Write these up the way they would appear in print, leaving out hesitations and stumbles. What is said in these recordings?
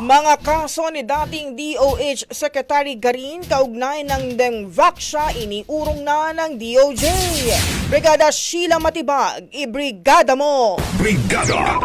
Mga kaso ni dating DOH Secretary Garin kaugnay ng Dengvaxia iniurong na ng DOJ. Brigada Sheila Matibag, ibrigada mo! Brigada!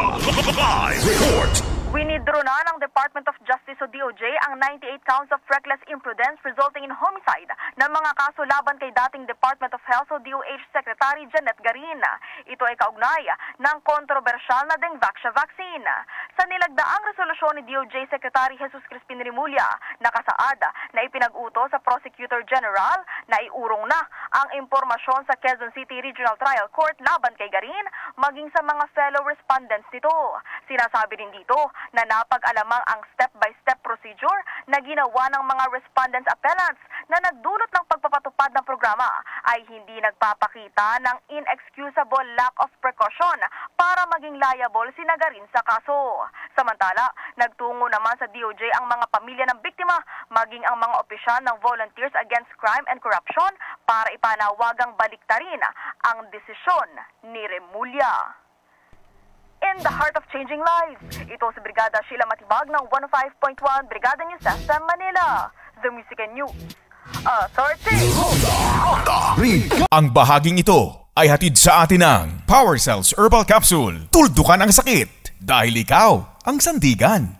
Live report! Winidro na ng Department of Justice o DOJ ang 98 counts of reckless imprudence resulting in homicide na mga kaso laban kay dating Department of Health o DOH Secretary Janet Garin. Ito ay kaugnay ng kontrobersyal na Dengvaxia vaccine. Sa nilagdaang resolusyon ni DOJ Secretary Jesus Crispin Rimulya, nakasaad na ipinag-utos sa Prosecutor General na iurong na ang impormasyon sa Quezon City Regional Trial Court laban kay Garin maging sa mga fellow respondents nito. Sinasabi din dito na napag-alamang ang step-by-step procedure na ginawa ng mga respondents appellants na nagdulot ng pagpapatupad ng programa ay hindi nagpapakita ng inexcusable lack of precaution para maging liable si Garin sa kaso. Samantala, nagtungo naman sa DOJ ang mga pamilya ng biktima maging ang mga opisyal ng Volunteers Against Crime and Corruption para ipanawagang baliktarin ang desisyon ni Rimulya. In the heart of changing lives, ito si Brigada Sheila Matibag ng 105.1 Brigada News FM Manila, The Music and News Authority. Ang bahaging ito ay hatid sa atin ng Power Cells Herbal Capsule. Tuldukan ang sakit dahil ikaw ang sandigan.